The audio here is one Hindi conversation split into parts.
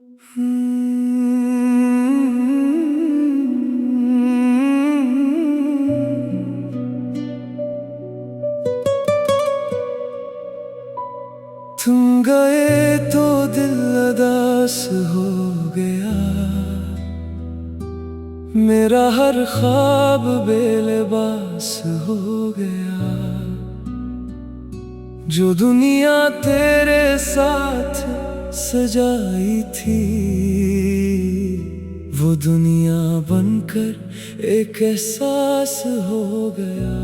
तुम गए तो दिल उदास हो गया, मेरा हर ख्वाब बेलिबास हो गया। जो दुनिया तेरे साथ सजाई थी, वो दुनिया बनकर एक एहसास हो गया।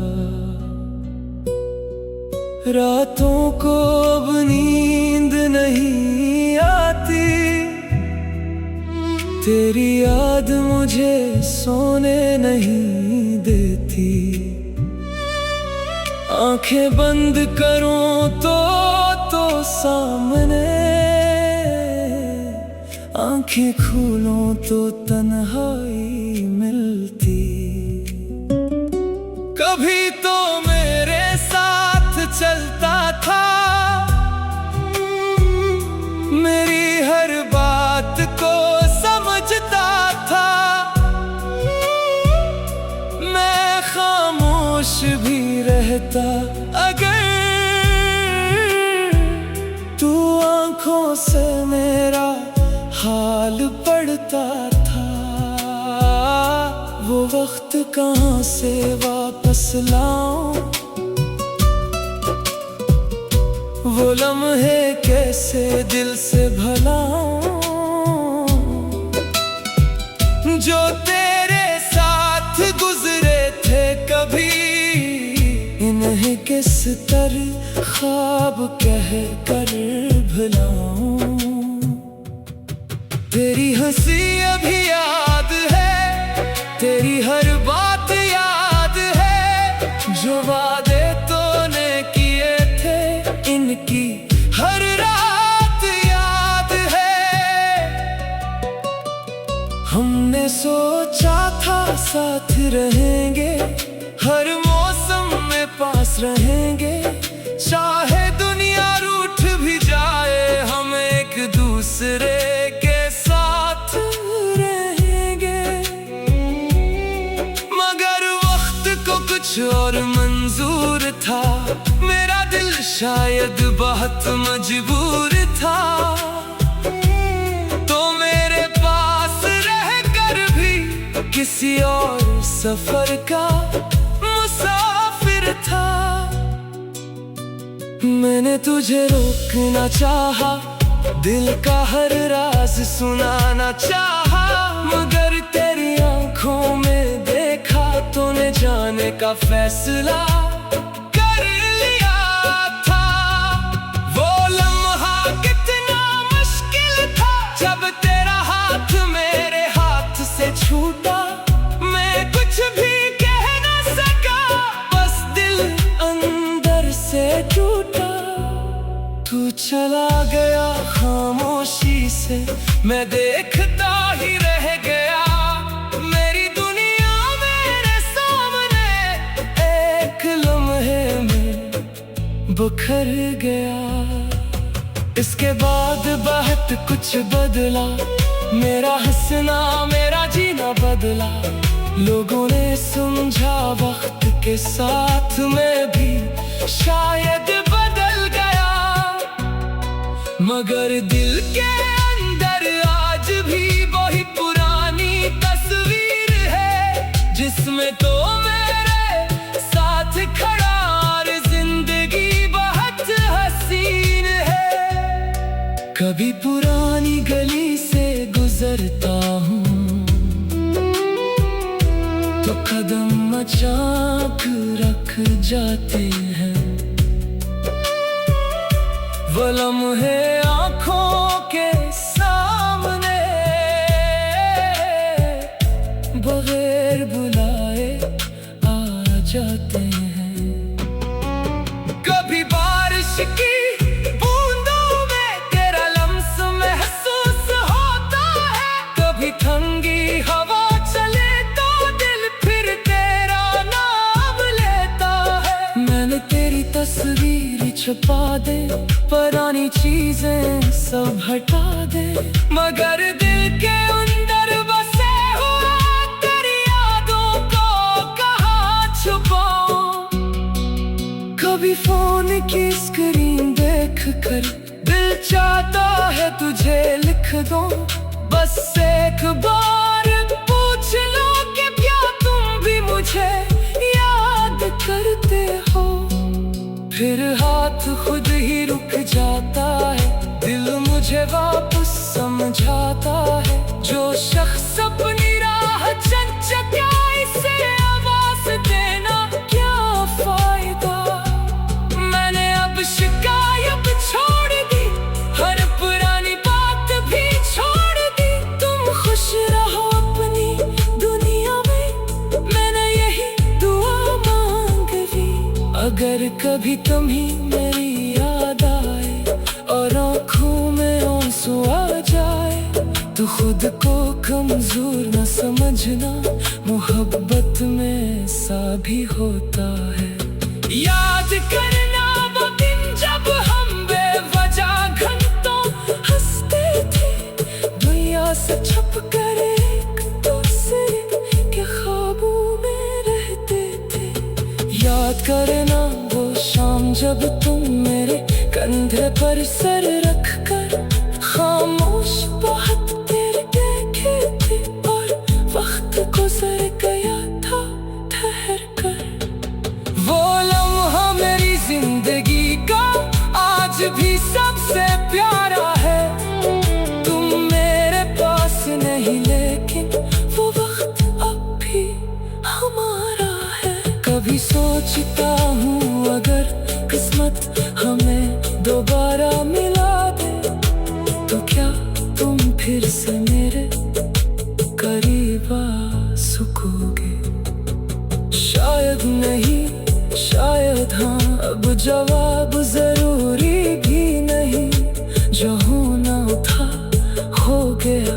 रातों को अब नींद नहीं आती, तेरी याद मुझे सोने नहीं देती। आंखें बंद करूं तो सामने, आंखें खोलूं तो तन्हाई मिलती। कभी तो मेरे साथ चलता था, मेरी हर बात को समझता था। मैं खामोश भी रहता अगर तू आंखों से मेरा हाल पढ़ता था। वो वक्त कहाँ से वापस लाऊं, वो लम्हे कैसे दिल से भलाऊं। जो तेरे साथ गुजरे थे कभी, इन्हें किस तरह ख्वाब कह कर भुलाऊं। तेरी हंसी अभी याद है, तेरी हर बात याद है। जो वादे तूने किए थे, इनकी हर रात याद है। हमने सोचा था साथ रहेंगे, हर मौसम में पास रहेंगे। चाहे दुनिया रूठ भी जाए, हम एक दूसरे के साथ रहेंगे। मगर वक्त को कुछ और मंजूर था, मेरा दिल शायद बहुत मजबूर था। तो मेरे पास रहकर भी किसी और सफर का मुसाफिर था। मैंने तुझे रोकना चाहा, दिल का हर राज सुनाना चाहा। मगर तेरी आंखों में देखा तूने जाने का फैसला कर लिया था। वो लम्हा कितना मुश्किल था, जब तेरा हाथ मेरे हाथ से छूटा। मैं कुछ भी कह ना सका, बस दिल अंदर से टूटा। तू चला गया खामोशी से, मैं देखता ही रह गया। मेरी दुनिया मेरे सामने एक लम्हे में बिखर गया। इसके बाद बहुत कुछ बदला, मेरा हंसना मेरा जीना बदला। लोगों ने समझा वक्त के साथ मैं भी शायद बदल गया। मगर दिल के अंदर आज भी वही पुरानी तस्वीर है, जिसमें तो मेरे साथ खड़ा और जिंदगी बहुत हसीन है। कभी पुरानी गली से गुजरता हूँ तो कदम अचानक रख जाते हैं। वो लम्हे आँखों के सामने बगैर बुलाए आ जाते हैं। कभी बारिश की बूंदों में तेरा लम्स महसूस होता है। कभी ठंडी हवा चले तो दिल फिर तेरा नाम लेता है। मैंने तेरी तस्वीर छुपा दे, पुरानी चीजें सब हटा यादें, मगर दिल के अंदर बसे हुआ तेरी यादों को कहाँ छुपाऊं। कभी फोन की स्क्रीन देख कर दिल चाहता है तुझे लिख दूं, बस एक बार पूछ लो कि क्या तुम भी मुझे याद करते हो। फिर हाथ खुद ही रुक जाता है, दिल मुझे वापस समझाता है, जो शख्स अपनी राह चल चुका इसे आवाज देना क्या फायदा। मैंने अब शिकायत छोड़ दी, हर पुरानी बात भी छोड़ दी, तुम खुश रहो अपनी दुनिया में, मैंने यही दुआ मांग ली। अगर कभी तुम्हें मेरी याद आए और आँखों में आंसू आ जाए, तो खुद को कमजोर न समझना, मोहब्बत में ऐसा भी होता है। याद करना वो दिन जब हम बेवजह घंटों हंसते थे, दुनिया से छुप कर एक दूसरे के ख्वाबों में रहते थे। याद करना वो शाम जब तुम मेरे कंधे पर सर रख कर खामोश बहुत देर देखे थे, और वक्त गुजर गया था ठहर कर। वो लम्हा मेरी जिंदगी का आज भी सबसे प्यारा है। तुम मेरे पास नहीं लेकिन वो वक्त अब भी हमारा है। कभी सोचता हूँ अगर किस्मत हमें दोबारा मिला दे, तो क्या तुम फिर से मेरे करीब आ सकोगे। शायद नहीं, शायद हाँ, अब जवाब जरूरी भी नहीं, जो होना था हो गया,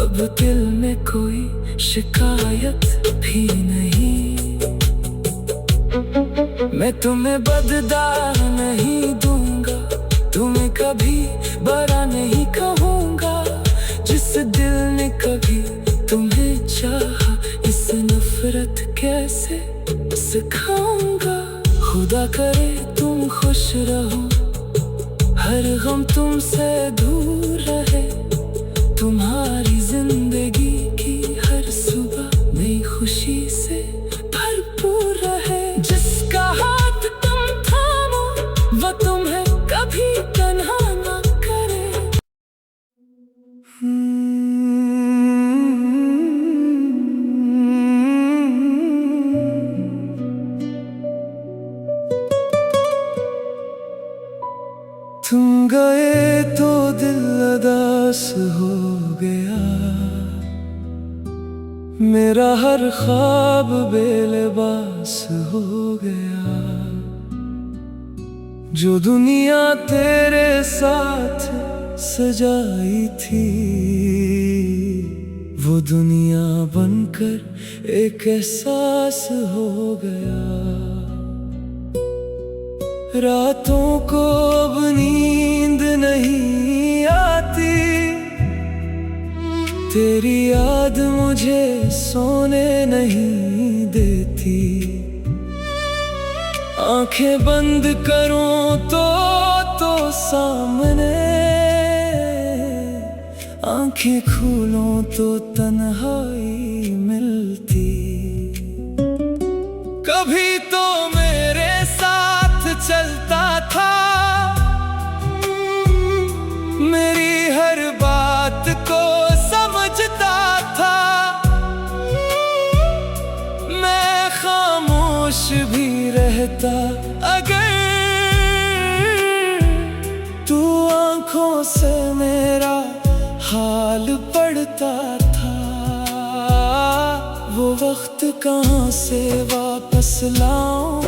अब दिल में कोई शिकायत भी नहीं। मैं तुम्हें बदला नहीं दूंगा, तुम्हें कभी बड़ा नहीं कहूँगा, जिस दिल ने कभी तुम्हें चाहा इस नफरत कैसे सिखाऊंगा। खुदा करे तुम खुश रहो, हर गम तुमसे दूर रहे, तुम्हारी जिंदगी की हर सुबह नई खुशी से भरपूर रहे। जिसका हाथ तुम थामो वो तुम्हें कभी तन्हा ना करे। तुम गए तो दिल उदास हो गया, मेरा हर ख्वाब बेलिबास हो गया। जो दुनिया तेरे साथ सजाई थी, वो दुनिया बनकर एक एहसास हो गया। रातों को अब नींद नहीं आती, तेरी याद मुझे सोने नहीं देती। आंखें बंद करूं तो सामने, आंखें खोलूं तो तन्हाई मिलती। कभी तो मेरे साथ चलता था, मेरी हर बात को समझता था। मैं खामोश भी रहता अगर तू आंखों से मेरा हाल पड़ता था। वो वक्त कहाँ से वापस लाऊं,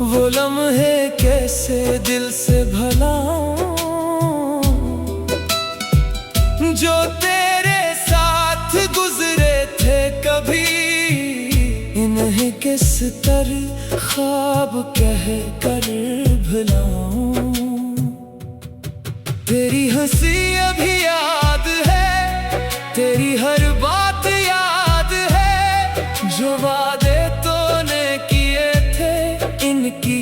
वो लम्हे कैसे दिल से भलाऊं, जो तेरे साथ गुजरे थे कभी। इन्हें किस तरह ख्वाब कह कर भुलाऊं। तेरी हंसी अभी याद है, तेरी हर बात याद है, जो वादे तूने किए थे इनकी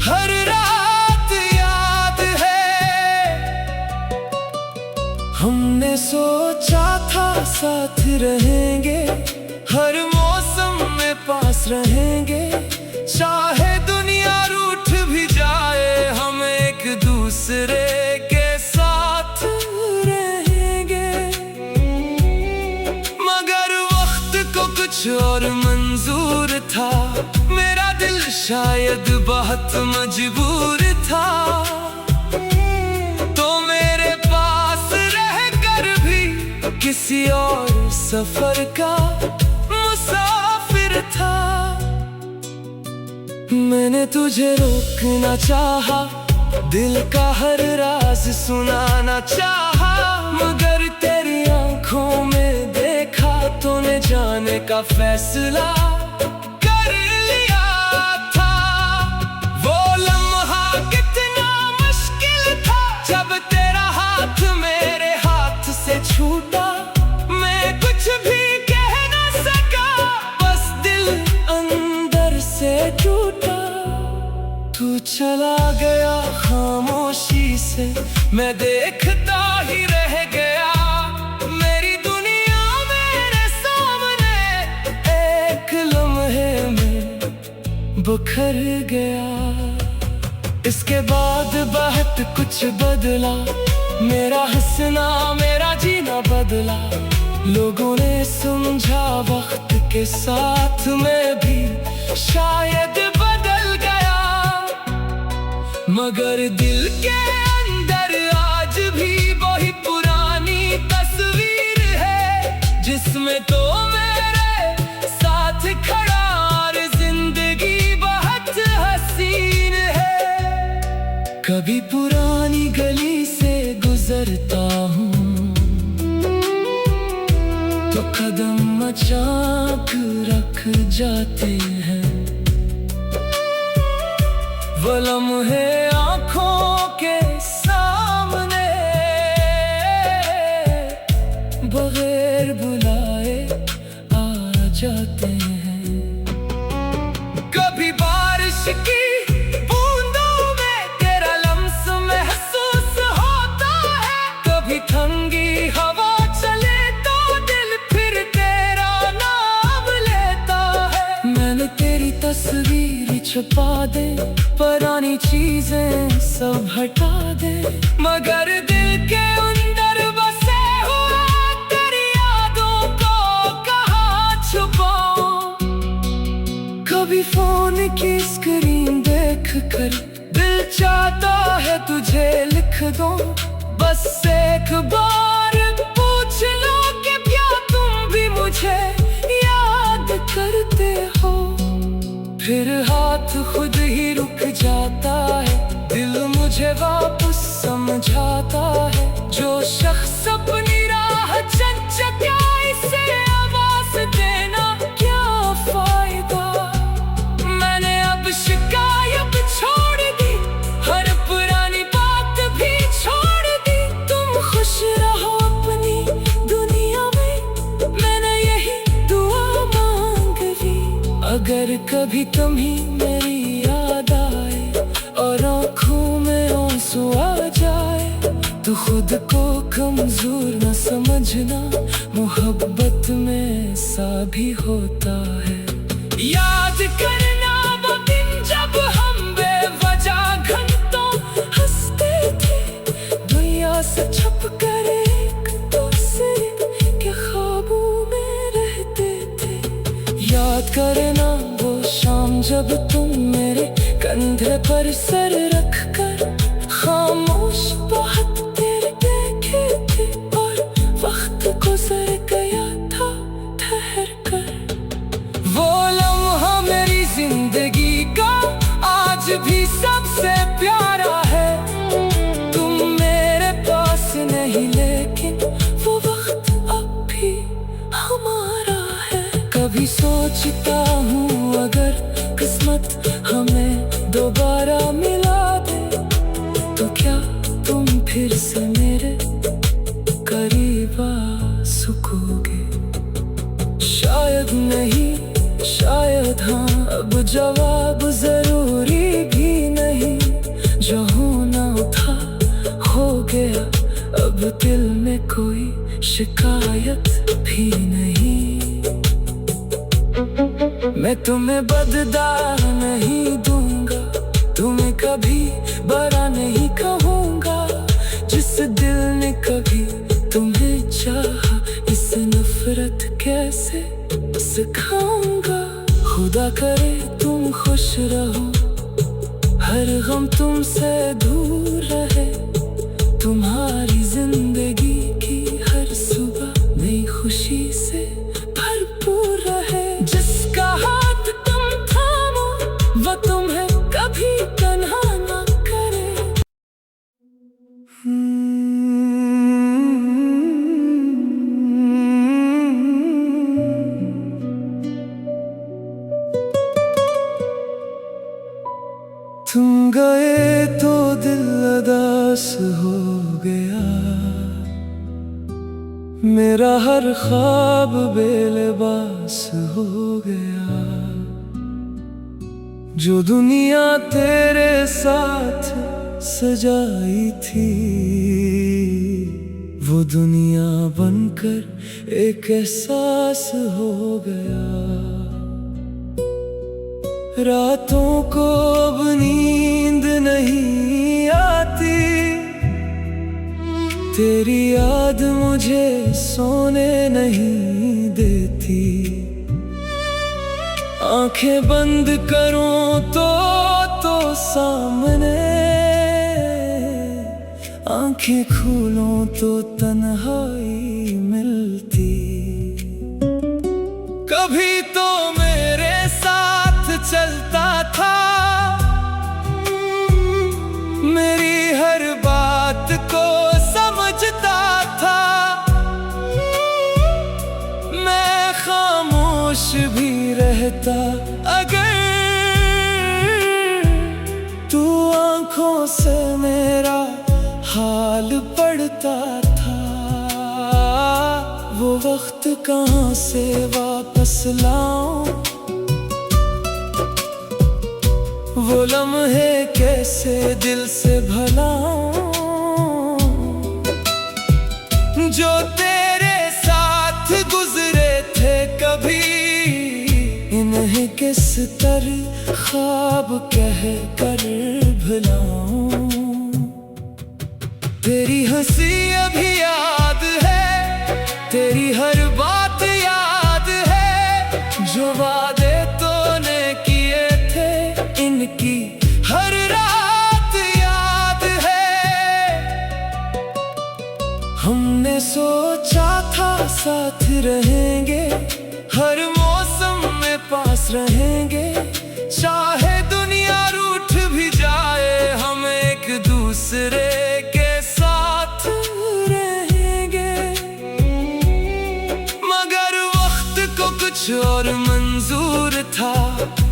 हर रात याद है। हमने सोचा था साथ रहेंगे, हर मौसम में पास रहेंगे, चाहे दुनिया रूठ भी जाए हम एक दूसरे के साथ रहेंगे। मगर वक्त को कुछ और मंजूर था, मेरा दिल शायद बहुत मजबूर था। तो मेरे पास रहकर भी किसी और सफर का मुसाफिर था। मैंने तुझे रोकना चाहा, दिल का हर राज सुनाना चाहा, मगर तेरी आंखों में देखा तूने जाने का फैसला कर लिया था। वो लम्हा कितना मुश्किल था, जब तेरा हाथ मेरे हाथ से छूटा। मैं कुछ भी कह ना सका, बस दिल अंदर से टूटा। तू चला गया खामोशी से, मैं देखता ही रह गया। मेरी दुनिया मेरे सामने एक लम्हे में बिखर गया। इसके बाद बहुत कुछ बदला, मेरा हंसना मेरा जीना बदला। लोगों ने समझा वक्त के साथ मैं भी शायद बदल गया, मगर दिल के अंदर आज भी वही पुरानी तस्वीर है, जिसमें तो मेरे साथ खड़ा और जिंदगी बहुत हसीन है। कभी पुरानी गली से गुजरता हूँ तो कदम अचानक रख जाते हैं। वो लम्हे आँखों के सामने बगैर बुलाए आ जाते हैं। कभी बारिश की बूंदों में तेरा लम्स महसूस होता है, कभी ठंडी हवा चले तो दिल फिर तेरा नाम लेता है। मैंने तेरी तस्वीर छुपा दे, पुरानी चीजें सब हटा दे, मगर दिल के अंदर बसे हुए तेरी यादों को कहाँ छुपाऊं। कभी फोन की स्क्रीन देख कर दिल चाहता है तुझे लिख दूं, बस एक बार पूछ लो कि क्या तुम भी मुझे याद करते हो। फिर हाथ खुद ही रुक जाता है, दिल मुझे वापस समझाता है। जो शख्स अपनी राह चंचका, इसे आवाज देना क्या फायदा। मैंने अब शिकायत छोड़ दी, हर पुरानी बात भी छोड़ दी। तुम खुश रहो अपनी दुनिया में, मैंने यही दुआ मांग ली। अगर कभी तुम्हें मेरी याद आए और आँखों में आंसू आ जाए, तो खुद को कमजोर न समझना, मोहब्बत में ऐसा भी होता है। याद करना वो दिन जब हम बेवजह घंटों हंसते थे, दुनिया से छुप कर एक दूसरे के ख्वाबों में रहते थे। याद करना वो शाम जब तुम मेरे कंधे पर सर रख कर खामोश बहुत देर देखे थे, और वक्त गुजर गया था ठहर कर। वो लम्हा मेरी जिंदगी का आज भी सबसे प्यारा है। तुम मेरे पास नहीं लेकिन वो वक्त अब भी हमारा है। कभी सोचता हूँ अगर किस्मत हमें दोबारा मिला दे, तो क्या तुम फिर फिर से मेरे करीब आ सकोगे। शायद नहीं शायद हाँ, अब जवाब जरूरी भी नहीं। जो होना था हो गया, अब दिल में कोई शिकायत भी नहीं। मैं तुम्हें बदला नहीं दूंगा, तुम्हें कभी बड़ा नहीं कहूँगा। जिस दिल ने कभी तुम्हें चाहा, इस नफरत कैसे सिखाऊंगा। खुदा करे तुम खुश रहो, हर गम तुमसे दूर रहे। तुम्हारी जिंदगी की हर सुबह नई खुशी से भरपूर रहे। जिसका हाथ तुम थामो, वो तुम्हें कभी तन्हा ना करे। तुम गए तो दिल उदास हो गया, मेरा हर ख्वाब बेलिबास हो गया। जो दुनिया तेरे साथ सजाई थी, वो दुनिया बनकर एक एहसास हो गया। रातों को अब नींद नहीं आती, तेरी याद मुझे सोने नहीं देती। आंखें बंद करूं तो सामने, आंखें खोलूं तो तन्हाई मिलती। कभी तो मेरे साथ चलता था, मेरी हर बात को समझता था। मैं खामोश भी रहता अगर तू आंखों से मेरा हाल पढ़ता था। वो वक्त कहाँ से वापस लाऊं, वो लम्हे कैसे दिल से भलाऊं। जो तेरे साथ गुजरे थे कभी, इन्हें किस तरह ख्वाब कह कर भुलाऊं। तेरी हंसी अभी याद है, तेरी हर बात याद है। जो वादे तूने किए थे, इनकी हर रात याद है। हमने सोचा था साथ रहेंगे, हर मौसम में पास रहेंगे। चाहे दुनिया रूठ भी जाए, हम एक दूसरे के साथ रहेंगे। मगर वक्त को कुछ और मंजूर था,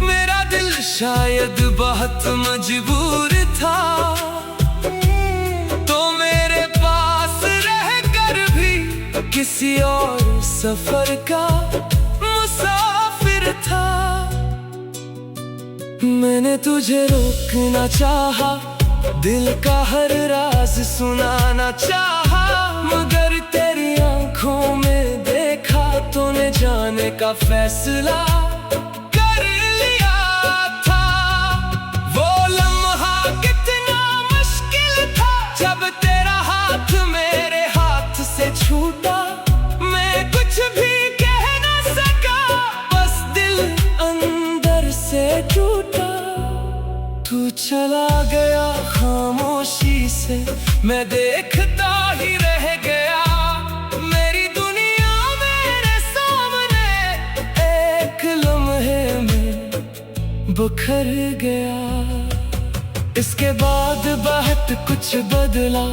मेरा दिल शायद बहुत मजबूर था। तो मेरे पास रहकर भी किसी और सफर का मुसाफिर था। मैंने तुझे रोकना चाहा, दिल का हर राज सुनाना चाहा। मगर तेरी आंखों में देखा तूने जाने का फैसला कर लिया था। वो लम्हा कितना मुश्किल था, जब तेरा हाथ मेरे हाथ से छूटा। मैं कुछ भी कह ना सका, बस दिल अंदर से टूटा। तू चला गया खामोशी से, मैं देखता ही रह गया। मेरी दुनिया मेरे सामने एक लम्हे में बिखर गया। इसके बाद बहुत कुछ बदला,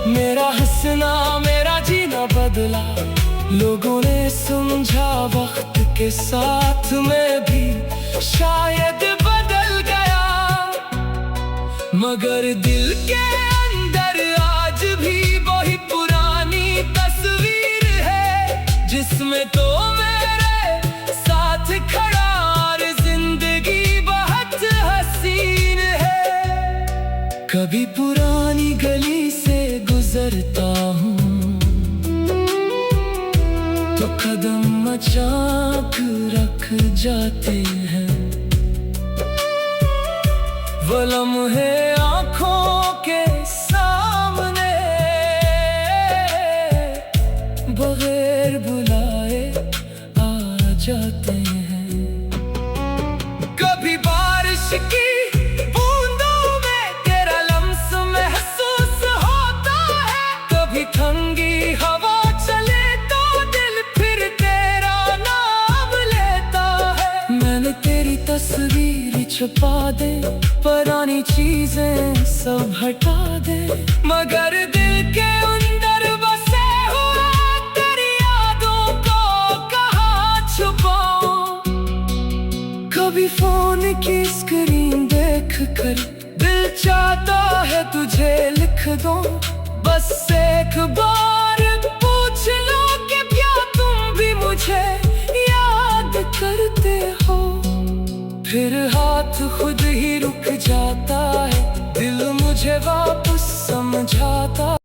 मेरा हंसना मेरा जीना बदला। लोगों ने समझा वक्त के साथ मैं भी शायद बदल गया। मगर दिल के अंदर आज झांक रख जाते हैं। वो लम्हे आँखों के सामने बगैर बुलाए आ जाते हैं। कभी बारिश की बूंदों में तेरा लम्स महसूस होता है, कभी ठंडी हवा चले तो दिल फिर तेरा नाम लेता है। मैंने तेरी तस्वीर छुपा दे, पुरानी चीजें सब हटा दे, मगर दिल के अंदर बसे हुए तेरी यादों को कहाँ छुपाऊं। कभी फोन की स्क्रीन देख कर दिल चाहता है तुझे लिख दूं, बस एक बार पूछ लो कि क्या तुम भी मुझे याद करते हो। फिर हाथ खुद ही रुक जाता है, दिल मुझे वापस समझाता